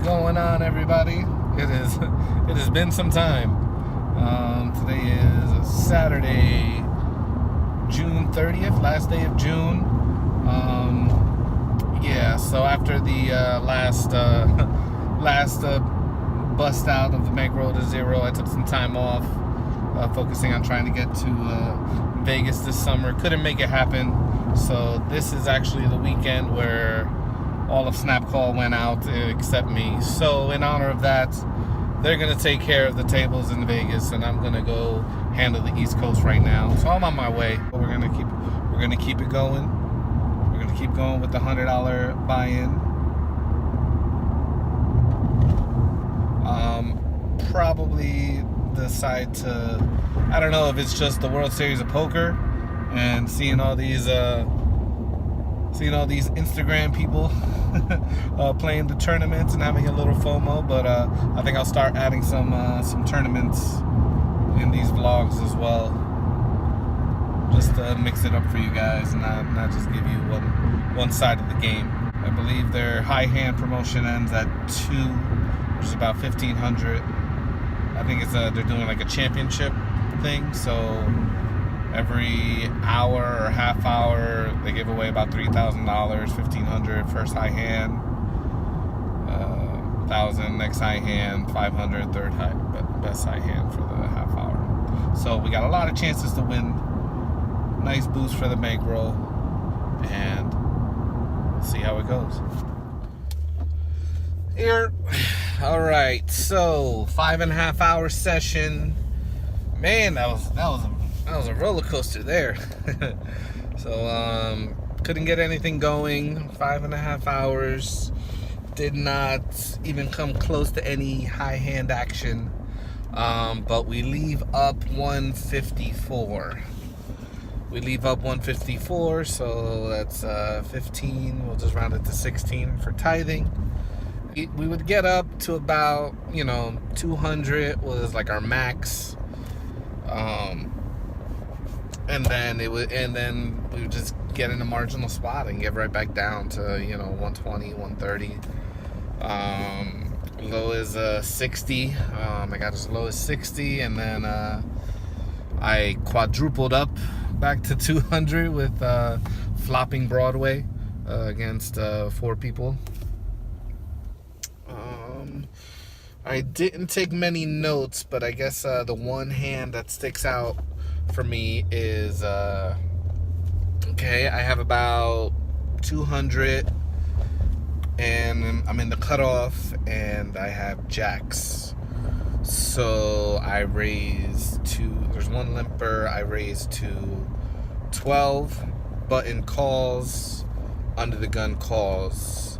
going on, everybody? It has been some time. Today is Saturday, June 30th, last day of June. So after the last bust out of the Bankroll to Zero, I took some time off, focusing on trying to get to Vegas this summer. Couldn't make it happen, so this is actually the weekend where all of Snap Call went out except me. So in honor of that, they're gonna take care of the tables in Vegas, and I'm gonna go handle the East Coast right now. So I'm on my way. We're gonna keep it going. We're gonna keep going with the $100 buy-in. Probably decide to, I don't know if it's just the World Series of Poker and seeing all these Instagram people playing the tournaments and having a little FOMO, but I think I'll start adding some tournaments in these vlogs as well, just to mix it up for you guys and not just give you one side of the game. I believe their high hand promotion ends at 2, which is about 1,500. I think it's they're doing like a championship thing, so every hour or half hour they give away about $3,000, $1,500 first high hand, 1,000 next high hand, 500 third best high hand for the half hour. So we got a lot of chances to win. Nice boost for the bankroll, and we'll see how it goes. Here, all right. So 5.5 hour session. Man, that was a roller coaster there. So couldn't get anything going. 5.5 hours. Did not even come close to any high hand action. But we leave up 154. We leave up 154, so that's 15. We'll just round it to 16 for tithing. We would get up to about 200 was like our max. And then we would just get in a marginal spot and get right back down to 120, 130. Low is 60. I got as low as 60, and then I quadrupled up back to 200 with flopping Broadway against 4 people. I didn't take many notes, but I guess the one hand that sticks out for me is okay, I have about 200 and I'm in the cutoff and I have jacks, so I raise to, there's one limper, I raise to 12, button calls, under the gun calls.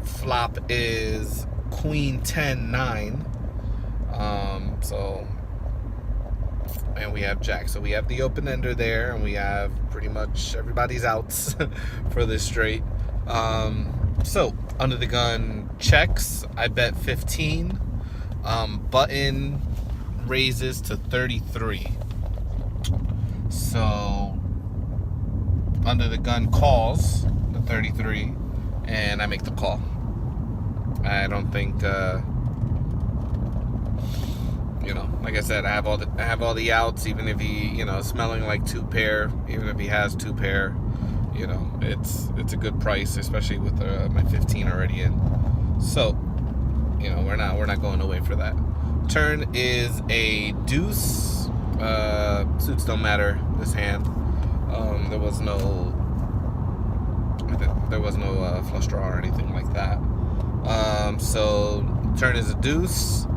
Flop is Queen 10-9. And we have jack, so we have the open ender there, and we have pretty much everybody's outs for this straight. So under the gun checks, I bet 15. Button raises to 33. So under the gun calls the 33, and I make the call. I don't think like I said, I have all the outs. Even if he smelling like 2 pair, even if he has 2 pair, it's a good price, especially with my 15 already in. So we're not going away for that. Turn is a deuce. Suits don't matter this hand. There was no flush draw or anything like that. So turn is a deuce.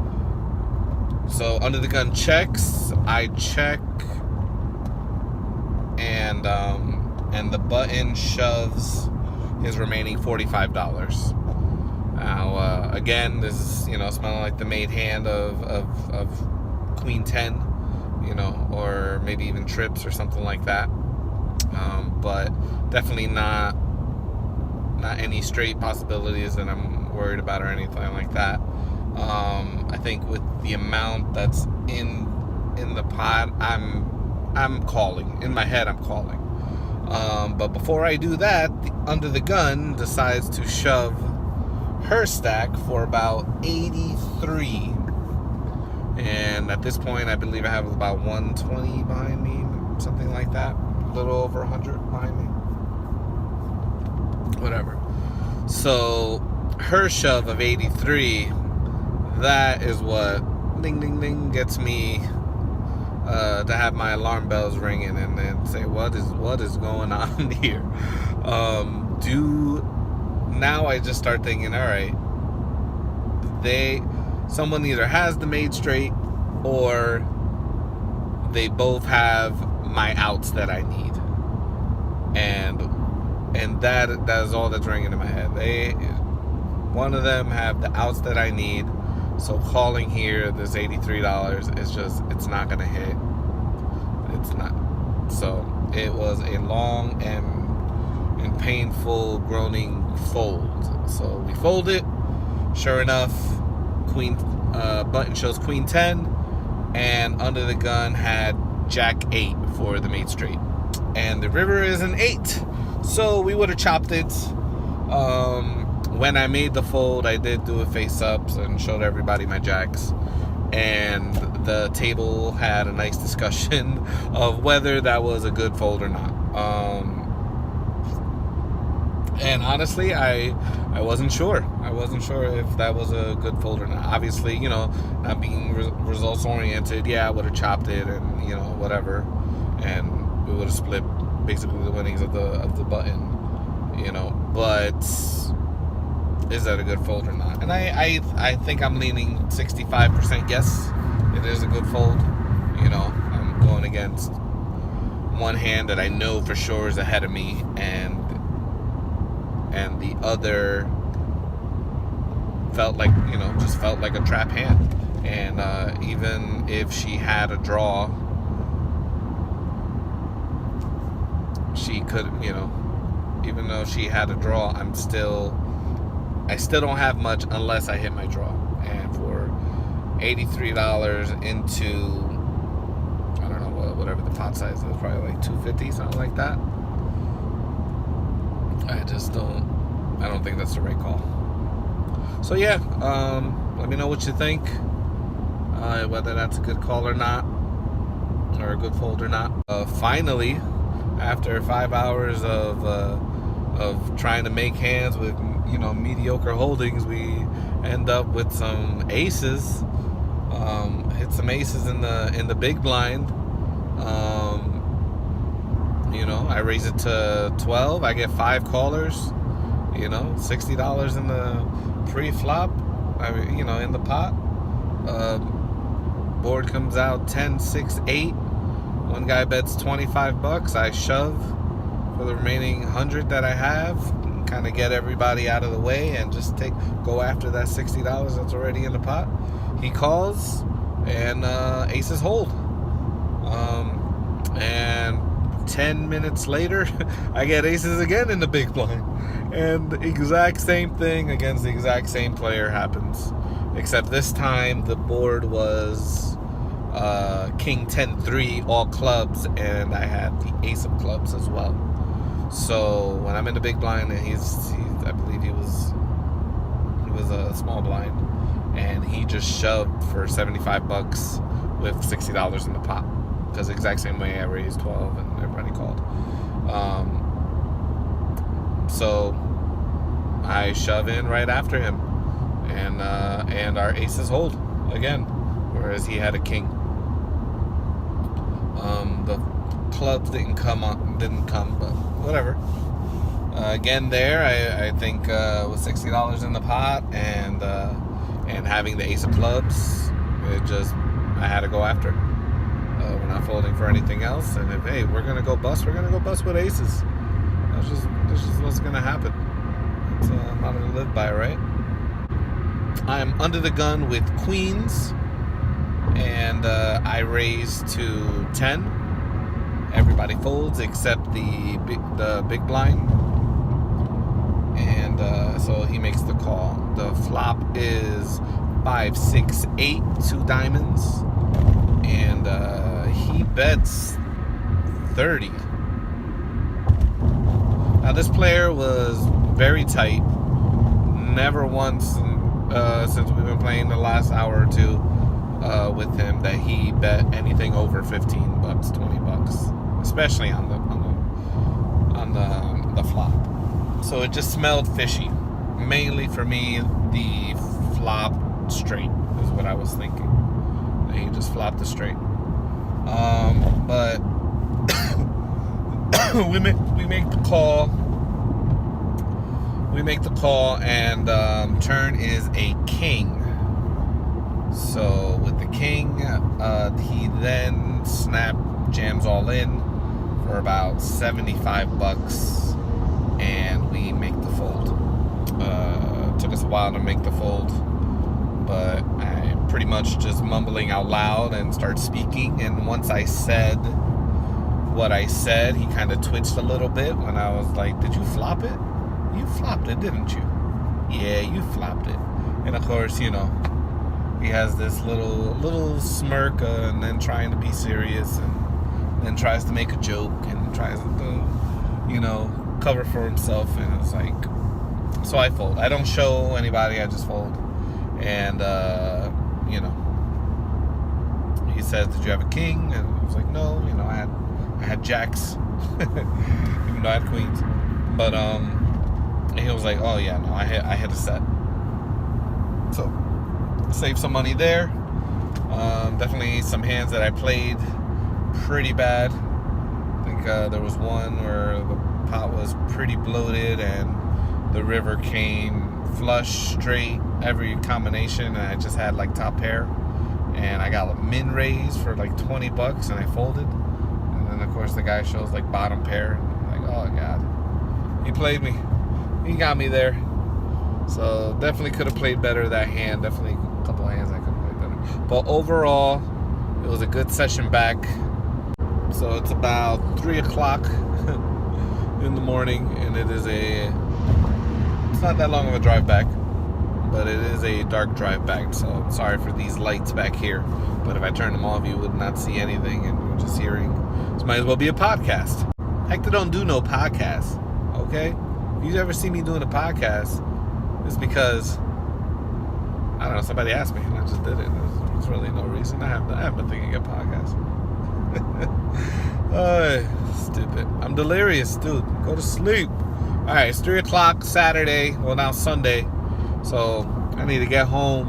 So under the gun checks, I check, and the button shoves his remaining $45. Now again, this is smelling like the made hand of Queen 10, or maybe even trips or something like that. But definitely not any straight possibilities that I'm worried about or anything like that. I think with the amount that's in the pot, I'm calling. In my head, I'm calling. But before I do that, under the gun decides to shove her stack for about 83. And at this point, I believe I have about 120 behind me, something like that. A little over 100 behind me. Whatever. So her shove of 83, that is what ding ding ding gets me to have my alarm bells ringing and then say what is going on here. Now I just start thinking, all right, someone either has the made straight or they both have my outs that I need, and that is all that's ringing in my head. One of them have the outs that I need, so calling here this $83 is just, it's not gonna hit. It's not. So it was a long and painful groaning fold. So we fold it. Sure enough, queen button shows queen 10, and under the gun had jack 8 for the mate straight, and the river is an 8, so we would have chopped it. When I made the fold, I did do a face ups and showed everybody my jacks, and the table had a nice discussion of whether that was a good fold or not. And honestly, I wasn't sure. I wasn't sure if that was a good fold or not. Obviously, not being results oriented, I would have chopped it and whatever, and we would have split basically the winnings of the button, But is that a good fold or not? And I think I'm leaning 65% yes, it is a good fold. I'm going against one hand that I know for sure is ahead of me, and the other felt like a trap hand. And even if she had a draw, she could, even though she had a draw, I still don't have much unless I hit my draw. And for $83 into, I don't know, whatever the pot size is, probably like 250, something like that, I don't think that's the right call. So let me know what you think, whether that's a good call or not, or a good fold or not. Finally, after 5 hours of trying to make hands with mediocre holdings, we end up with some aces. Hit some aces in the big blind. I raise it to 12. I get 5 callers. $60 in the pre-flop. In the pot. Board comes out 10, 6, 8. One guy bets $25. I shove for the remaining 100 that I have. Kind of get everybody out of the way and just go after that $60 that's already in the pot. He calls, and aces hold. And 10 minutes later, I get aces again in the big blind, and the exact same thing against the exact same player happens, except this time the board was king 10-3 all clubs, and I had the ace of clubs as well. So when I'm in the big blind, and I believe he was a small blind, and he just shoved for $75 with $60 in the pot, because the exact same way I raised 12 and everybody called. So I shove in right after him, and our aces hold again, whereas he had a king. The clubs didn't come, but whatever. Again, there I think with $60 in the pot and having the ace of clubs, I had to go after it. We're not folding for anything else, and if we're gonna go bust, with aces. That's just what's gonna happen. It's a motto to live by, right? I am under the gun with queens, and I raise to 10. Everybody folds except the big blind, and so he makes the call. The flop is 5, 6, 8, 2 diamonds, and he bets 30. Now this player was very tight, never once since we've been playing the last hour or two with him that he bet anything over $15, $20, especially on the flop. So it just smelled fishy. Mainly for me, the flop straight is what I was thinking. He just flopped the straight. But we make the call. We make the call, and turn is a king. So with the king, he then jams all in for about $75, and we make the fold. Took us a while to make the fold, but I pretty much just mumbling out loud and start speaking. And once I said what I said, he kind of twitched a little bit when I was like, "Did you flop it? You flopped it, didn't you?" "Yeah, you flopped it." And of course, he has this little smirk, and then trying to be serious, and then tries to make a joke and tries to, cover for himself. And it's like, so I fold. I don't show anybody. I just fold. And he says, "Did you have a king?" And I was like, "No, I had jacks," even though I had queens. But and he was like, "Oh yeah, no, I had a set." So save some money there. Definitely some hands that I played pretty bad. I think there was one where the pot was pretty bloated and the river came flush, straight, every combination, and I just had like top pair, and I got a min raise for like $20, and I folded. And then of course the guy shows like bottom pair, and I'm like, oh god, he played me. He got me there. So definitely could have played better that hand. Definitely a couple of hands I could have played better. But overall, it was a good session back. So it's about 3 o'clock in the morning, and it's not that long of a drive back, but it is a dark drive back. So sorry for these lights back here, but if I turn them off, you would not see anything, and you're just hearing. This might as well be a podcast. Heck, they don't do no podcasts, okay? If you ever see me doing a podcast, it's because, I don't know, somebody asked me and I just did it. There's really no reason. I have been thinking of podcasts. Stupid. I'm delirious, dude. Go to sleep. Alright, it's 3 o'clock Saturday. Well, now Sunday. So I need to get home,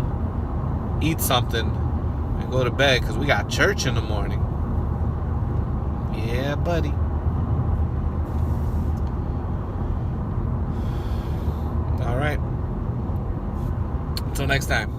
eat something, and go to bed because we got church in the morning. Yeah, buddy. Alright. Until next time.